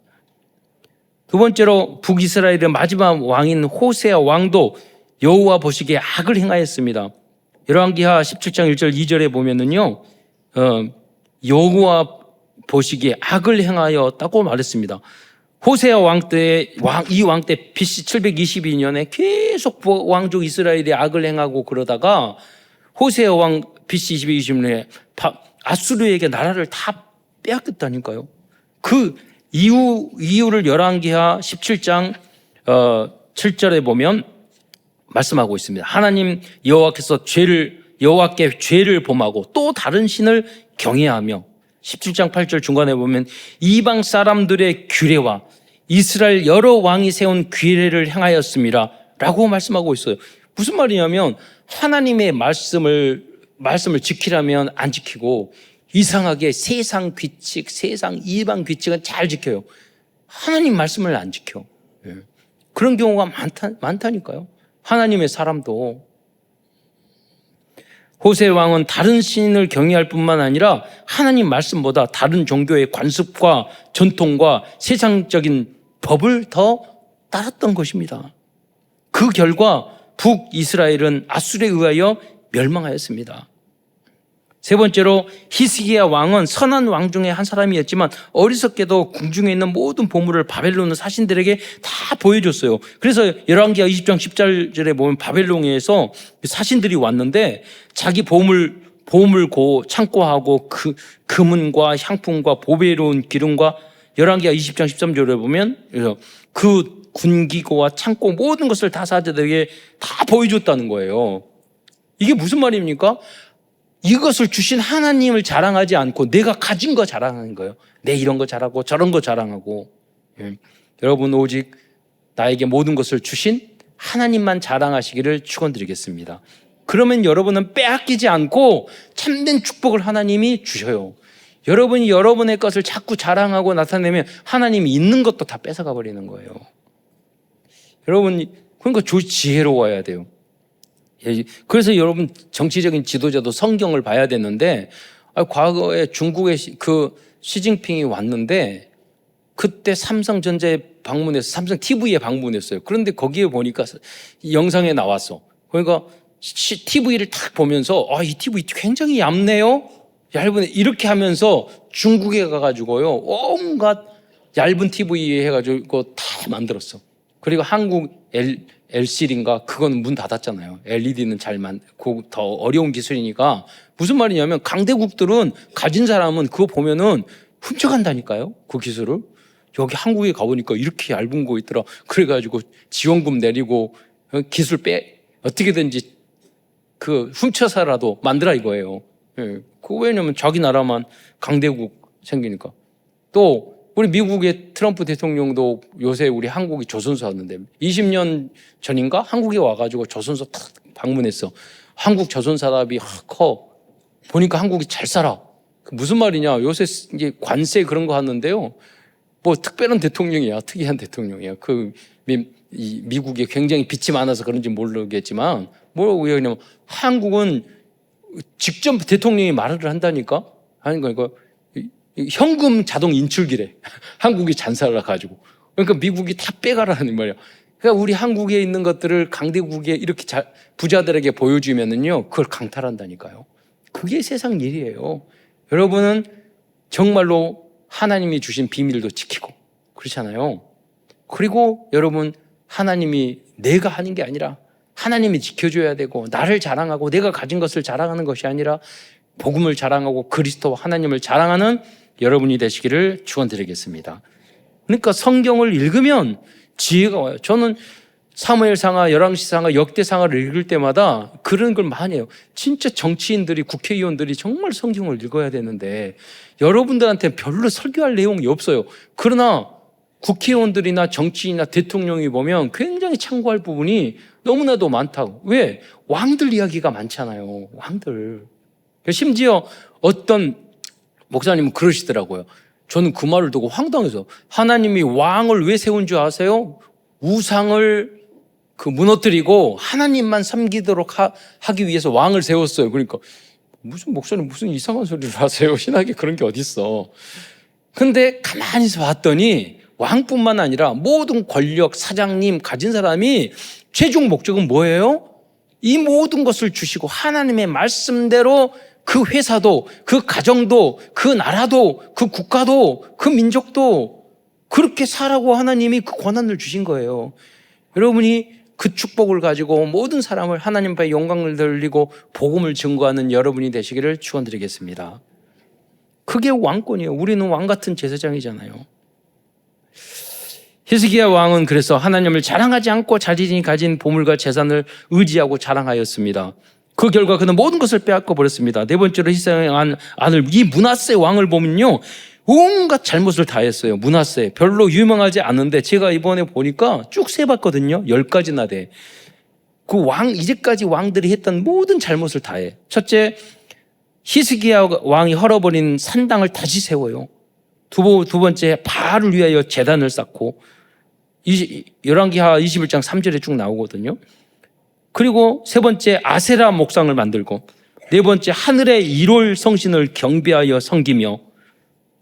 두 번째로 북이스라엘의 마지막 왕인 호세아 왕도 여호와 보시기에 악을 행하였습니다. 열왕기하 17장 1절 2절에 보면은요, 여호와 보시기에 악을 행하였다고 말했습니다. 호세아 왕 때, 이 왕 때 BC 722년에 계속 왕족 이스라엘이 악을 행하고 그러다가 호세아 왕 BC 220년에 아수르에게 나라를 다 빼앗겼다니까요. 그 이유를 열왕기하 17장 7절에 보면 말씀하고 있습니다. 하나님 여호와께 죄를 범하고 또 다른 신을 경외하며 17장 8절 중간에 보면 이방 사람들의 규례와 이스라엘 여러 왕이 세운 규례를 행하였습니다 라고 말씀하고 있어요. 무슨 말이냐면 하나님의 말씀을 지키라면 안 지키고 이상하게 세상 규칙, 세상 이방 규칙은 잘 지켜요. 하나님 말씀을 안 지켜. 그런 경우가 많다니까요. 하나님의 사람도. 호세 왕은 다른 신을 경외할 뿐만 아니라 하나님 말씀보다 다른 종교의 관습과 전통과 세상적인 법을 더 따랐던 것입니다. 그 결과 북이스라엘은 아수르에 의하여 멸망하였습니다. 세 번째로 히스기야 왕은 선한 왕 중에 한 사람이었지만 어리석게도 궁중에 있는 모든 보물을 바벨론 사신들에게 다 보여줬어요. 그래서 열왕기하 20장 10절에 보면 바벨론에서 사신들이 왔는데 자기 보물 창고하고 그 금은과 향품과 보배로운 기름과 열왕기하 20장 13절에 보면 그 군기고와 창고 모든 것을 다 사자들에게 다 보여줬다는 거예요. 이게 무슨 말입니까? 이것을 주신 하나님을 자랑하지 않고 내가 가진 거 자랑하는 거예요. 내 이런 거 자랑하고 저런 거 자랑하고. 여러분 오직 나에게 모든 것을 주신 하나님만 자랑하시기를 축원드리겠습니다. 그러면 여러분은 빼앗기지 않고 참된 축복을 하나님이 주셔요. 여러분이 여러분의 것을 자꾸 자랑하고 나타내면 하나님이 있는 것도 다 뺏어가 버리는 거예요. 여러분 그러니까 지혜로워야 돼요. 그래서 여러분 정치적인 지도자도 성경을 봐야 되는데 과거에 중국의 그 시진핑이 왔는데 그때 삼성전자에 방문해서 삼성 TV에 방문했어요. 그런데 거기에 보니까 영상에 나왔어. 그러니까 TV를 딱 보면서 이 TV 굉장히 얇네요. 얇은 이렇게 하면서 중국에 가가지고요 온갖 얇은 TV 해가지고 다 만들었어. 그리고 한국 LCD인가 그건 문 닫았잖아요. LED는 더 어려운 기술이니까 무슨 말이냐면 강대국들은 가진 사람은 그거 보면은 훔쳐간다니까요. 그 기술을. 여기 한국에 가보니까 이렇게 얇은 거 있더라. 그래가지고 지원금 내리고 기술 어떻게든지 그 훔쳐서라도 만들라 이거예요. 그거 왜냐면 자기 나라만 강대국 생기니까. 또 우리 미국의 트럼프 대통령도 요새 우리 한국이 조선소 왔는데 20년 전인가 한국에 와가지고 조선소 탁 방문했어. 한국 조선사업이 커. 보니까 한국이 잘 살아. 무슨 말이냐. 요새 이제 관세 그런 거 하는데요. 뭐 특별한 대통령이야. 특이한 대통령이야. 미국에 굉장히 빚이 많아서 그런지 모르겠지만 왜냐면 한국은 직접 대통령이 말을 한다니까. 그러니까 현금 자동 인출기래. 한국이 잔살을 가지고. 그러니까 미국이 다 빼가라는 말이야. 그러니까 우리 한국에 있는 것들을 강대국에 이렇게 부자들에게 보여주면은요, 그걸 강탈한다니까요. 그게 세상 일이에요. 여러분은 정말로 하나님이 주신 비밀도 지키고 그렇잖아요. 그리고 여러분 하나님이 내가 하는 게 아니라 하나님이 지켜줘야 되고 나를 자랑하고 내가 가진 것을 자랑하는 것이 아니라 복음을 자랑하고 그리스도와 하나님을 자랑하는 여러분이 되시기를 축원드리겠습니다. 그러니까 성경을 읽으면 지혜가 와요. 저는 사무엘상하, 열왕시상하, 역대상하를 읽을 때마다 그런 걸 많이 해요. 진짜 정치인들이, 국회의원들이 정말 성경을 읽어야 되는데 여러분들한테 별로 설교할 내용이 없어요. 그러나 국회의원들이나 정치인이나 대통령이 보면 굉장히 참고할 부분이 너무나도 많다고. 왜? 왕들 이야기가 많잖아요. 왕들. 심지어 어떤 목사님은 그러시더라고요. 저는 그 말을 듣고 황당해서 하나님이 왕을 왜 세운 줄 아세요? 우상을 무너뜨리고 하나님만 섬기도록 하기 위해서 왕을 세웠어요. 그러니까 무슨 목사님 무슨 이상한 소리를 하세요. 신학에 그런 게 어딨어. 근데 가만히 봤더니 왕뿐만 아니라 모든 권력, 사장님 가진 사람이 최종 목적은 뭐예요? 이 모든 것을 주시고 하나님의 말씀대로 그 회사도, 그 가정도, 그 나라도, 그 국가도, 그 민족도 그렇게 살라고 하나님이 그 권한을 주신 거예요. 여러분이 그 축복을 가지고 모든 사람을 하나님 앞에 영광을 돌리고 복음을 증거하는 여러분이 되시기를 축원드리겠습니다. 그게 왕권이에요. 우리는 왕 같은 제사장이잖아요. 히스기야 왕은 그래서 하나님을 자랑하지 않고 자신이 가진 보물과 재산을 의지하고 자랑하였습니다. 그 결과 그는 모든 것을 빼앗겨 버렸습니다. 네 번째로 히스기야 아들 이 므낫세 왕을 보면요, 온갖 잘못을 다 했어요. 므낫세 별로 유명하지 않은데 제가 이번에 보니까 쭉 세봤거든요. 10가지나 돼. 그 이제까지 왕들이 했던 모든 잘못을 다 해. 첫째, 히스기야 왕이 헐어버린 산당을 다시 세워요. 두 번째, 바알을 위하여 제단을 쌓고, 열왕기하 21장 3절에 쭉 나오거든요. 그리고 세 번째, 아세라 목상을 만들고, 네 번째, 하늘의 일월 성신을 경배하여 섬기며,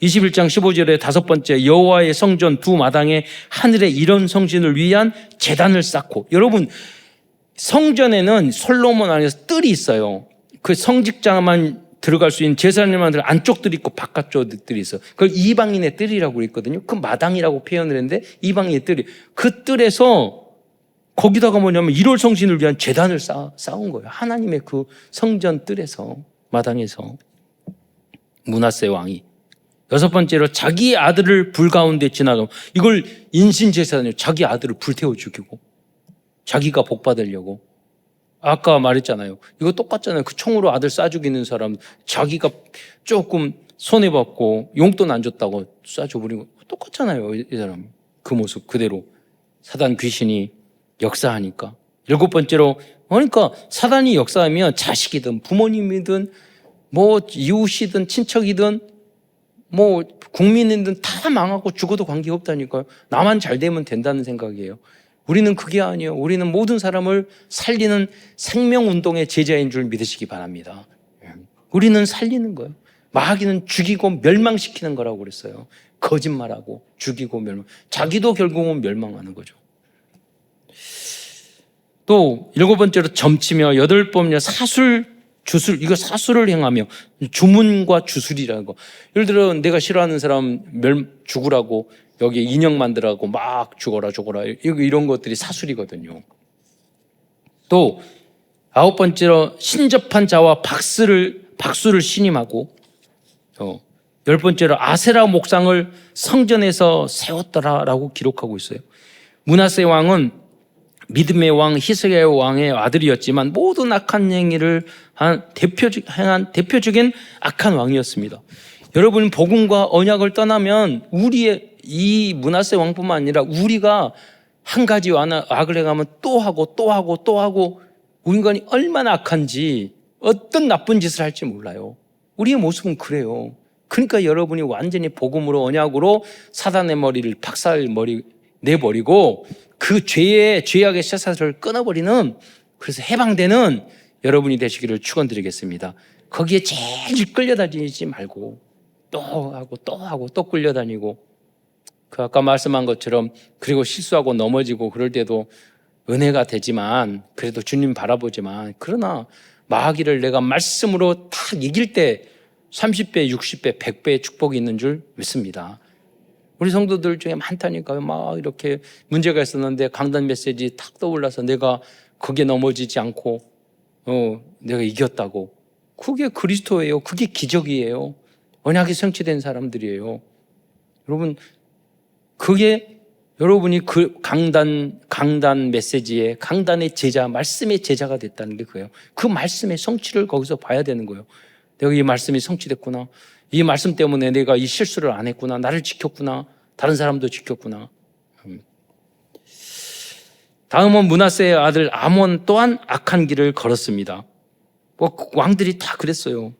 21장 15절에 다섯 번째, 여호와의 성전 두 마당에 하늘의 일원 성신을 위한 제단을 쌓고. 여러분, 성전에는 솔로몬 안에서 뜰이 있어요. 그 성직자만 들어갈 수 있는 제사장님들 안쪽 뜰이 있고 바깥쪽 뜰이 있어요. 그걸 이방인의 뜰이라고 했거든요. 그 마당이라고 표현을 했는데 이방인의 뜰이. 그 뜰에서 거기다가 뭐냐면 일월 성신을 위한 제단을 쌓은 거예요. 하나님의 그 성전 뜰에서, 마당에서. 므낫세 왕이. 여섯 번째로 자기 아들을 불 가운데 지나가고, 이걸 인신제사는요, 자기 아들을 불태워 죽이고 자기가 복 받으려고. 아까 말했잖아요. 이거 똑같잖아요. 그 총으로 아들 쏴 죽이는 사람, 자기가 조금 손해받고 용돈 안 줬다고 쏴 줘버리고 똑같잖아요. 이 사람 그 모습 그대로 사단 귀신이 역사하니까. 일곱 번째로, 그러니까 사단이 역사하면 자식이든 부모님이든 뭐 이웃이든 친척이든 뭐 국민이든 다 망하고 죽어도 관계없다니까요. 나만 잘 되면 된다는 생각이에요. 우리는 그게 아니에요. 우리는 모든 사람을 살리는 생명운동의 제자인 줄 믿으시기 바랍니다. 우리는 살리는 거예요. 마귀는 죽이고 멸망시키는 거라고 그랬어요. 거짓말하고 죽이고 멸망. 자기도 결국은 멸망하는 거죠. 또 일곱 번째로 점치며, 여덟 번째로 사술, 주술, 이거 사술을 행하며, 주문과 주술이라는 거. 예를 들어 내가 싫어하는 사람 죽으라고 여기 인형 만들라고 막 죽어라 이런 것들이 사술이거든요. 또 아홉 번째로 신접한 자와 박수를 신임하고, 열 번째로 아세라 목상을 성전에서 세웠더라라고 기록하고 있어요. 므낫세 왕은 믿음의 왕 히스기야 왕의 아들이었지만 모든 악한 행위를 행한 대표적인 악한 왕이었습니다. 여러분, 복음과 언약을 떠나면 우리의 이 므낫세 왕뿐만 아니라 우리가 한 가지 악을 행하면 또 하고 우리 인간이 얼마나 악한지, 어떤 나쁜 짓을 할지 몰라요. 우리의 모습은 그래요. 그러니까 여러분이 완전히 복음으로 언약으로 사단의 머리를 내버리고 그 죄악의 쇠사슬을 끊어버리는, 그래서 해방되는 여러분이 되시기를 축원드리겠습니다. 거기에 제일 끌려다니지 말고 또 하고 또 끌려다니고, 그 아까 말씀한 것처럼 그리고 실수하고 넘어지고 그럴 때도 은혜가 되지만, 그래도 주님 바라보지만, 그러나 마귀를 내가 말씀으로 탁 이길 때 30배, 60배, 100배의 축복이 있는 줄 믿습니다. 우리 성도들 중에 많다니까요. 막 이렇게 문제가 있었는데 강단 메시지 탁 떠올라서 내가 거기에 넘어지지 않고 내가 이겼다고. 그게 그리스도예요. 그게 기적이에요. 언약이 성취된 사람들이에요. 여러분, 그게 여러분이 그 강단 메시지의 강단의 제자, 말씀의 제자가 됐다는 게 그거예요. 그 말씀의 성취를 거기서 봐야 되는 거예요. 내가 이 말씀이 성취됐구나. 이 말씀 때문에 내가 이 실수를 안 했구나. 나를 지켰구나. 다른 사람도 지켰구나. 다음은 므낫세의 아들 아몬 또한 악한 길을 걸었습니다. 왕들이 다 그랬어요.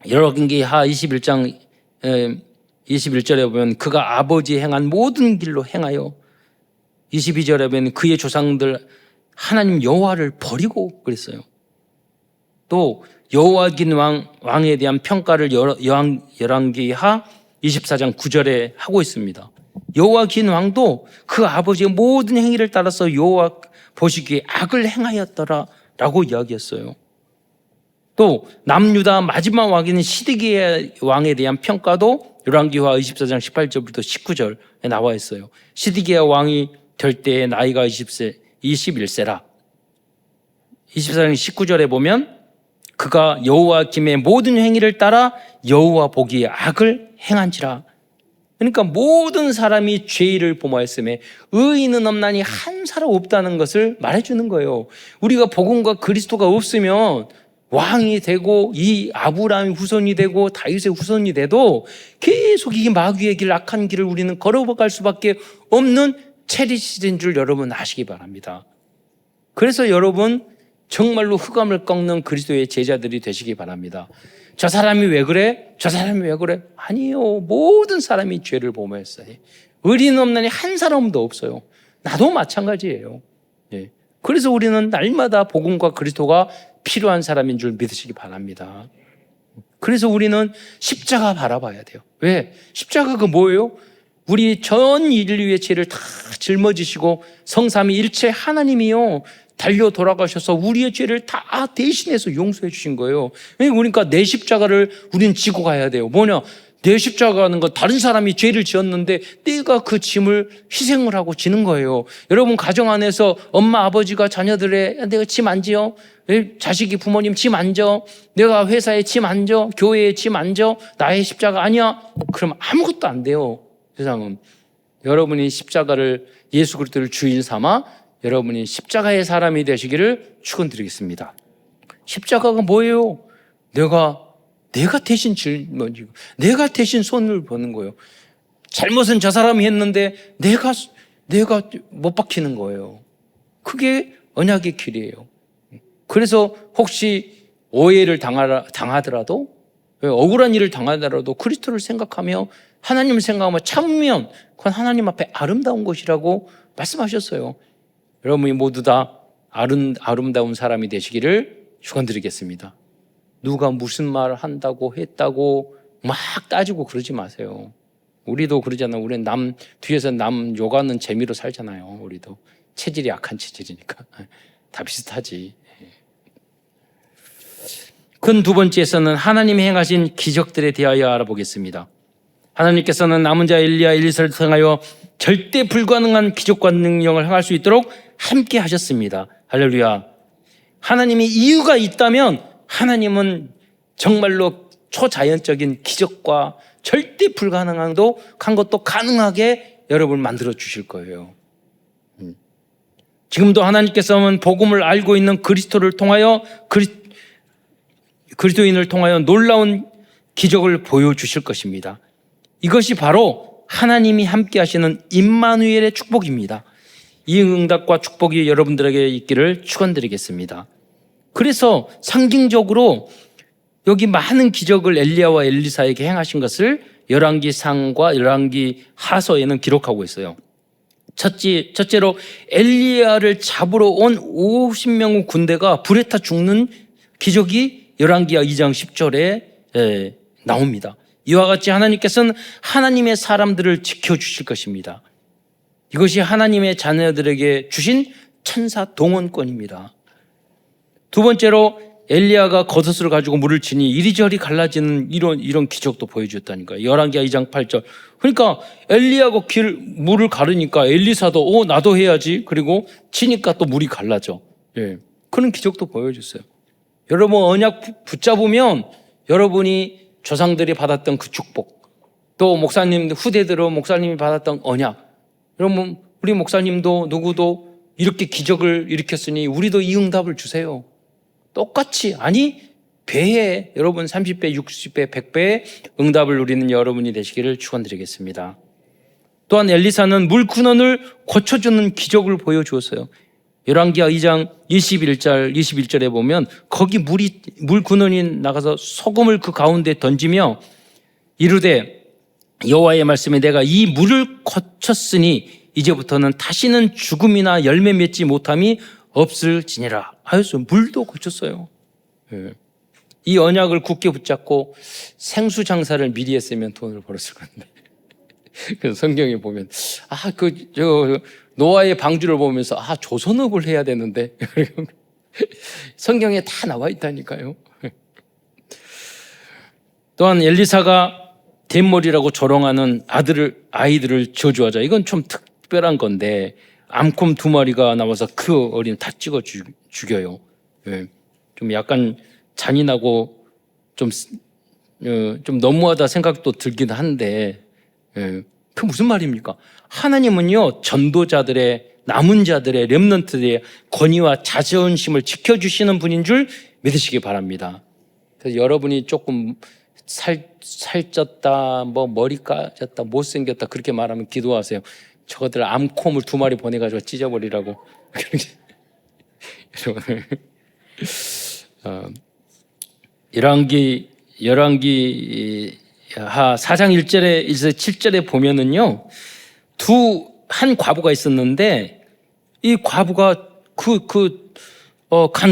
열왕기하 21장 21절에 보면 그가 아버지 행한 모든 길로 행하여, 22절에 보면 그의 조상들 하나님 여호와를 버리고 그랬어요. 또 여호야긴 왕에 대한 평가를 열왕기하 24장 9절에 하고 있습니다. 여호야긴 왕도 그 아버지의 모든 행위를 따라서 여호와 보시기에 악을 행하였더라라고 이야기했어요. 또 남유다 마지막 왕인 시드기야 왕에 대한 평가도 열왕기하 24장 18절부터 19절에 나와 있어요. 시드기야 왕이 될 때의 나이가 21세라. 24장 19절에 보면 그가 여호야김의 모든 행위를 따라 여호와 보기에 악을 행한지라. 그러니까 모든 사람이 죄를 범하였음에 의인은 없나니 한 사람 없다는 것을 말해주는 거예요. 우리가 복음과 그리스도가 없으면 왕이 되고 이 아브라함의 후손이 되고 다윗의 후손이 돼도 계속 이 마귀의 길, 악한 길을 우리는 걸어갈 수밖에 없는 체리시된 줄 여러분 아시기 바랍니다. 그래서 여러분 정말로 흑암을 꺾는 그리스도의 제자들이 되시기 바랍니다. 저 사람이 왜 그래? 저 사람이 왜 그래? 아니요. 모든 사람이 죄를 범했어요. 의리는 없나니 한 사람도 없어요. 나도 마찬가지예요. 예. 그래서 우리는 날마다 복음과 그리스도가 필요한 사람인 줄 믿으시기 바랍니다. 그래서 우리는 십자가 바라봐야 돼요. 왜? 십자가가 뭐예요? 우리 전 인류의 죄를 다 짊어지시고 성삼위일체 하나님이요 달려 돌아가셔서 우리의 죄를 다 대신해서 용서해 주신 거예요. 그러니까 내 십자가를 우리는 지고 가야 돼요. 뭐냐? 내 십자가는 건 다른 사람이 죄를 지었는데 내가 그 짐을 희생을 하고 지는 거예요. 여러분 가정 안에서 엄마 아버지가 자녀들의 내가 짐 안 지어? 자식이 부모님 짐 안 져? 내가 회사에 짐 안 져? 교회에 짐 안 져? 나의 십자가 아니야? 그럼 아무것도 안 돼요. 세상은. 여러분이 십자가를 예수 그리스도를 주인 삼아 여러분이 십자가의 사람이 되시기를 축원드리겠습니다. 십자가가 뭐예요? 내가 대신 짊어지고 내가 대신 손을 버는 거예요. 잘못은 저 사람이 했는데 내가 못 박히는 거예요. 그게 언약의 길이에요. 그래서 혹시 오해를 당하더라도 억울한 일을 당하더라도 그리스도를 생각하며 하나님을 생각하며 참으면 그건 하나님 앞에 아름다운 것이라고 말씀하셨어요. 여러분이 모두 다 아름다운 사람이 되시기를 축원드리겠습니다. 누가 무슨 말 한다고 했다고 막 따지고 그러지 마세요. 우리도 그러잖아요. 우리는 뒤에서 남 욕하는 재미로 살잖아요. 우리도 체질이 약한 체질이니까 다 비슷하지. 큰 두 번째에서는 하나님이 행하신 기적들에 대하여 알아보겠습니다. 하나님께서는 남은 자 엘리야 엘리사를 통하여 절대 불가능한 기적과 능력을 행할 수 있도록 함께 하셨습니다. 할렐루야. 하나님이 이유가 있다면 하나님은 정말로 초자연적인 기적과 절대 불가능한 것도 가능하게 여러분을 만들어 주실 거예요. 지금도 하나님께서는 복음을 알고 있는 그리스도를 통하여 그리스도인을 통하여 놀라운 기적을 보여주실 것입니다. 이것이 바로 하나님이 함께 하시는 임마누엘의 축복입니다. 이 응답과 축복이 여러분들에게 있기를 축원드리겠습니다. 그래서 상징적으로 여기 많은 기적을 엘리야와 엘리사에게 행하신 것을 열왕기상과 열왕기하서에는 기록하고 있어요. 첫째로 엘리야를 잡으러 온 50명의 군대가 불에 타 죽는 기적이 열왕기하 2장 10절에 나옵니다. 이와 같이 하나님께서는 하나님의 사람들을 지켜주실 것입니다. 이것이 하나님의 자녀들에게 주신 천사 동원권입니다. 두 번째로 엘리야가 겉옷을 가지고 물을 치니 이리저리 갈라지는 이런 기적도 보여줬다니까요. 열왕기하 2장 8절. 그러니까 엘리야가 물을 가르니까 엘리사도 나도 해야지. 그리고 치니까 또 물이 갈라져. 그런 기적도 보여줬어요. 여러분 언약 붙잡으면 여러분이 조상들이 받았던 그 축복, 또 목사님 후대대로 목사님이 받았던 언약, 여러분 우리 목사님도 누구도 이렇게 기적을 일으켰으니 우리도 이 응답을 주세요. 똑같이 배에 여러분 30배, 60배, 100배의 응답을 누리는 여러분이 되시기를 축원드리겠습니다. 또한 엘리사는 물 근원을 고쳐주는 기적을 보여주었어요. 열왕기하 2장 21절에 보면 거기 물 근원이 나가서 소금을 그 가운데 던지며 이르되 여호와의 말씀에 내가 이 물을 고쳤으니 이제부터는 다시는 죽음이나 열매 맺지 못함이 없을지니라 하였어요. 물도 고쳤어요. 이 언약을 굳게 붙잡고 생수 장사를 미리 했으면 돈을 벌었을 건데. 그래서 성경에 보면 노아의 방주를 보면서 조선업을 해야 되는데 성경에 다 나와 있다니까요. 또한 엘리사가 댄머리라고 조롱하는 아이들을 저주하자. 이건 좀 특별한 건데 암콤 2마리가 나와서 그 어린 다 찍어 죽여요. 좀 약간 잔인하고 좀 너무하다 생각도 들긴 한데 그 무슨 말입니까? 하나님은요 전도자들의 남은 자들의 렘넌트들의 권위와 자존심을 지켜주시는 분인 줄 믿으시기 바랍니다. 그래서 여러분이 조금 살쪘다, 머리 까졌다, 못생겼다 그렇게 말하면 기도하세요. 저것들 암콤을 2마리 보내가지고 찢어버리라고. 열왕기하 4장 1절에 7절에 보면은요 한 과부가 있었는데 이 과부가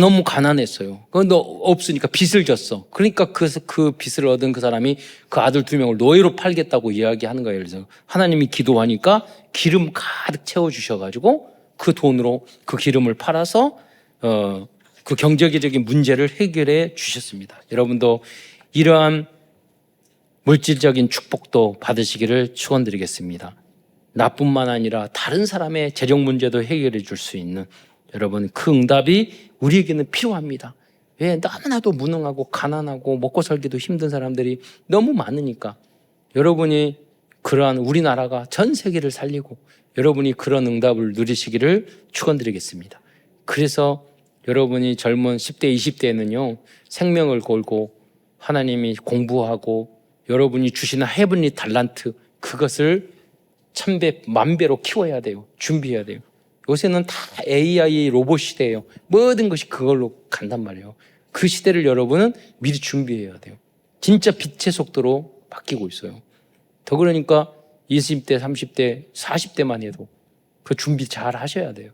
너무 가난했어요. 없으니까 빚을 졌어. 그러니까 그 빚을 얻은 그 사람이 그 아들 2명을 노예로 팔겠다고 이야기하는 거예요. 그래서 하나님이 기도하니까 기름 가득 채워주셔가지고 그 돈으로 그 기름을 팔아서 그 경제적인 문제를 해결해 주셨습니다. 여러분도 이러한 물질적인 축복도 받으시기를 축원드리겠습니다. 나뿐만 아니라 다른 사람의 재정 문제도 해결해 줄 수 있는 여러분, 그 응답이 우리에게는 필요합니다. 왜? 너무나도 무능하고 가난하고 먹고 살기도 힘든 사람들이 너무 많으니까 여러분이 그러한 우리나라가 전 세계를 살리고 여러분이 그런 응답을 누리시기를 축원드리겠습니다. 그래서 여러분이 젊은 10대, 20대에는요, 생명을 걸고 하나님이 공부하고 여러분이 주시는 헤븐리 달란트, 그것을 천배, 만배로 키워야 돼요. 준비해야 돼요. 요새는 다 AI 로봇 시대예요. 모든 것이 그걸로 간단 말이에요. 그 시대를 여러분은 미리 준비해야 돼요. 진짜 빛의 속도로 바뀌고 있어요. 더 그러니까 20대, 30대, 40대만 해도 그 준비 잘 하셔야 돼요.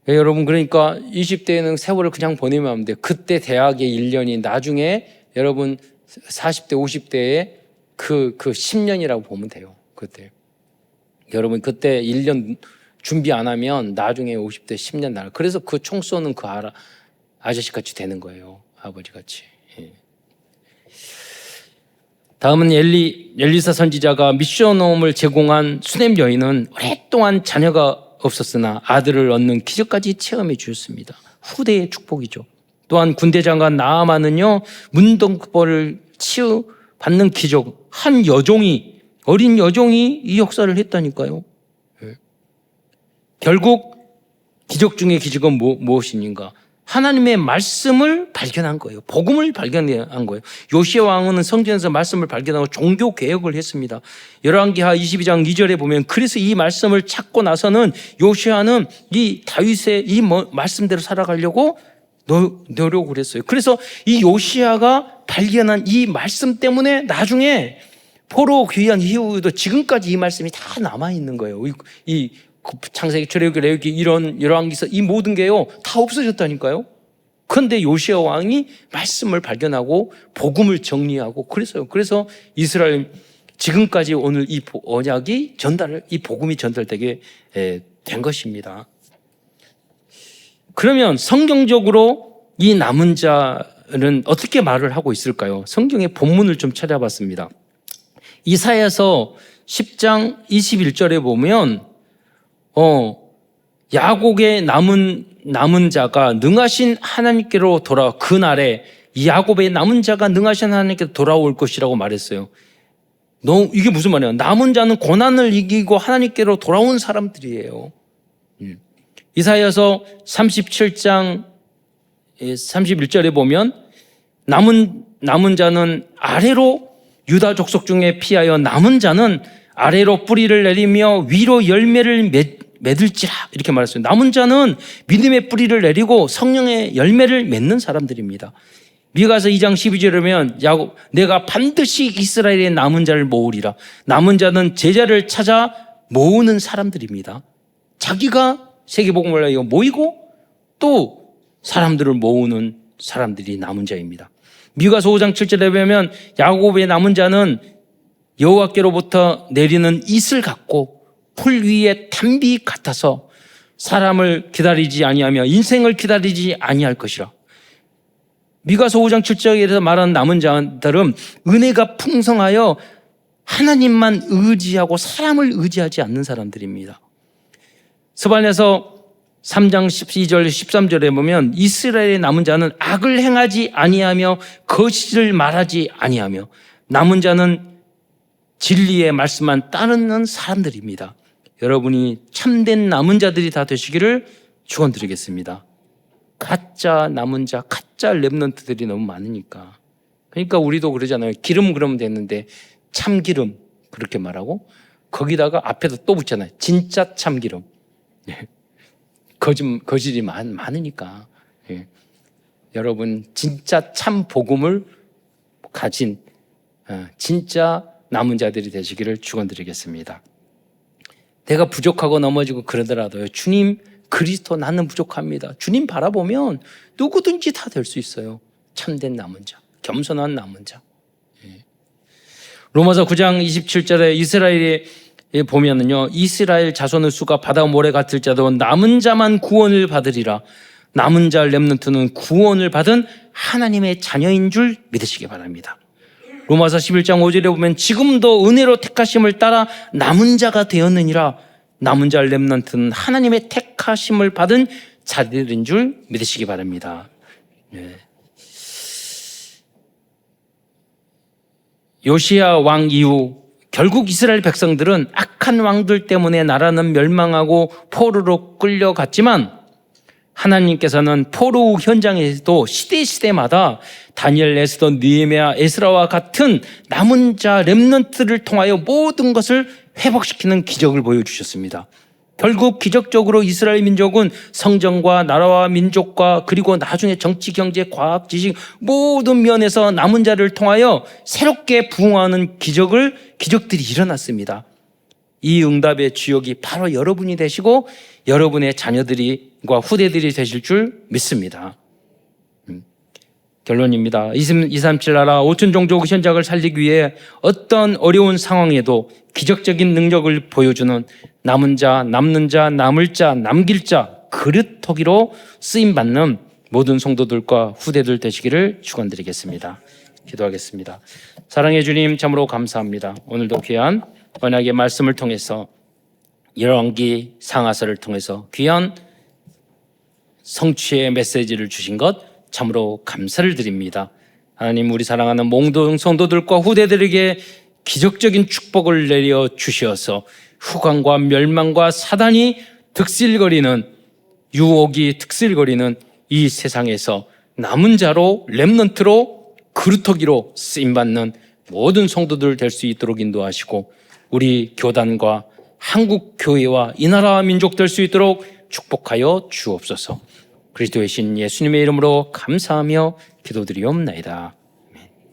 네, 여러분, 그러니까 20대에는 세월을 그냥 보내면 안 돼요. 그때 대학의 1년이 나중에 여러분 40대, 50대에 그 10년이라고 보면 돼요. 그때. 여러분, 그때 1년 준비 안 하면 나중에 50대 10년 날. 그래서 그 총 쏘는 그 아저씨 같이 되는 거예요. 아버지 같이. 예. 다음은 엘리사 선지자가 미션홈을 제공한 수넴 여인은 오랫동안 자녀가 없었으나 아들을 얻는 기적까지 체험해 주셨습니다. 후대의 축복이죠. 또한 군대 장관 나아만은요, 문둥벌을 치유받는 기적, 한 여종이, 어린 여종이 이 역사를 했다니까요. 네. 결국 기적 중의 기적은 무엇인가? 하나님의 말씀을 발견한 거예요. 복음을 발견한 거예요. 요시야 왕은 성전에서 말씀을 발견하고 종교 개혁을 했습니다. 열왕기하 22장 2절에 보면 그래서 이 말씀을 찾고 나서는 요시야는 이 다윗의 이 말씀대로 살아가려고 노력을 했어요. 그래서 이 요시야가 발견한 이 말씀 때문에 나중에 포로 귀환 이후에도 지금까지 이 말씀이 다 남아있는 거예요. 이 창세기, 출애굽기, 레위기, 이런 열왕기서 이 모든 게요 다 없어졌다니까요. 그런데 요시야 왕이 말씀을 발견하고 복음을 정리하고 그랬어요. 그래서 이스라엘 지금까지 오늘 이 언약이 이 복음이 전달되게 된 것입니다. 그러면 성경적으로 이 남은 자는 어떻게 말을 하고 있을까요? 성경의 본문을 좀 찾아봤습니다. 이사야서 10장 21절에 보면 야곱의 남은 자가 능하신 하나님께로 그날에 야곱의 남은 자가 능하신 하나님께로 돌아올 것이라고 말했어요. 이게 무슨 말이에요? 남은 자는 고난을 이기고 하나님께로 돌아온 사람들이에요. 이사야서 37장 31절에 보면 남은 자는 아래로 유다 족속 중에 피하여 남은 자는 아래로 뿌리를 내리며 위로 열매를 맺을지라 이렇게 말했어요. 남은 자는 믿음의 뿌리를 내리고 성령의 열매를 맺는 사람들입니다. 미가서 2장 12절에 보면 내가 반드시 이스라엘의 남은 자를 모으리라. 남은 자는 제자를 찾아 모으는 사람들입니다. 자기가 세계복음을 모이고 또 사람들을 모으는 사람들이 남은 자입니다. 미가서 5장 7절에 보면 야곱의 남은 자는 여호와께로부터 내리는 이슬 같고 풀 위에 담비 같아서 사람을 기다리지 아니하며 인생을 기다리지 아니할 것이라. 미가서 5장 7절에서 말하는 남은 자들은 은혜가 풍성하여 하나님만 의지하고 사람을 의지하지 않는 사람들입니다. 스바냐서 3장 12절 13절에 보면 이스라엘의 남은 자는 악을 행하지 아니하며 거짓을 말하지 아니하며 남은 자는 진리의 말씀만 따르는 사람들입니다. 여러분이 참된 남은 자들이 다 되시기를 축원드리겠습니다. 가짜 남은 자, 가짜 랩런트들이 너무 많으니까. 그러니까 우리도 그러잖아요. 기름 그러면 됐는데 참기름 그렇게 말하고 거기다가 앞에도 또 붙잖아요. 진짜 참기름. 거짓이 많으니까. 여러분 진짜 참 복음을 가진 진짜 남은 자들이 되시기를 축원드리겠습니다. 내가 부족하고 넘어지고 그러더라도요. 주님 그리스도 나는 부족합니다. 주님 바라보면 누구든지 다 될 수 있어요. 참된 남은 자, 겸손한 남은 자. 로마서 9장 27절에 이스라엘에 보면은요. 이스라엘 자손의 수가 바다 모래 같을지라도 남은 자만 구원을 받으리라. 남은 자 렘넌트는 구원을 받은 하나님의 자녀인 줄 믿으시기 바랍니다. 로마서 11장 5절에 보면 지금도 은혜로 택하심을 따라 남은 자가 되었느니라. 남은 자 렘넌트는 하나님의 택하심을 받은 자들인 줄 믿으시기 바랍니다. 네. 요시야 왕 이후 결국 이스라엘 백성들은 악한 왕들 때문에 나라는 멸망하고 포로로 끌려갔지만 하나님께서는 포로 현장에서도 시대마다 다니엘, 에스더, 느헤미야, 에스라와 같은 남은 자 렘넌트를 통하여 모든 것을 회복시키는 기적을 보여주셨습니다. 결국 기적적으로 이스라엘 민족은 성전과 나라와 민족과 그리고 나중에 정치, 경제, 과학, 지식 모든 면에서 남은 자를 통하여 새롭게 부흥하는 기적들이 일어났습니다. 이 응답의 주역이 바로 여러분이 되시고 여러분의 자녀들과 후대들이 되실 줄 믿습니다. 결론입니다. 237 나라 5천 종족 현장을 살리기 위해 어떤 어려운 상황에도 기적적인 능력을 보여주는 남은 자, 남는 자, 남을 자, 남길 자, 그릇터기로 쓰임받는 모든 성도들과 후대들 되시기를 축원드리겠습니다. 기도하겠습니다. 사랑해 주님, 참으로 감사합니다. 오늘도 귀한 언약의 말씀을 통해서 열왕기 상하서를 통해서 귀한 성취의 메시지를 주신 것 참으로 감사를 드립니다. 하나님, 우리 사랑하는 몽동 성도들과 후대들에게 기적적인 축복을 내려 주시어서 후광과 멸망과 사단이 득실거리는, 유혹이 득실거리는 이 세상에서 남은 자로, 렘넌트로, 그루터기로 쓰임받는 모든 성도들 될 수 있도록 인도하시고 우리 교단과 한국 교회와 이 나라 민족 될 수 있도록 축복하여 주옵소서. 그리스도의 신 예수님의 이름으로 감사하며 기도드리옵나이다.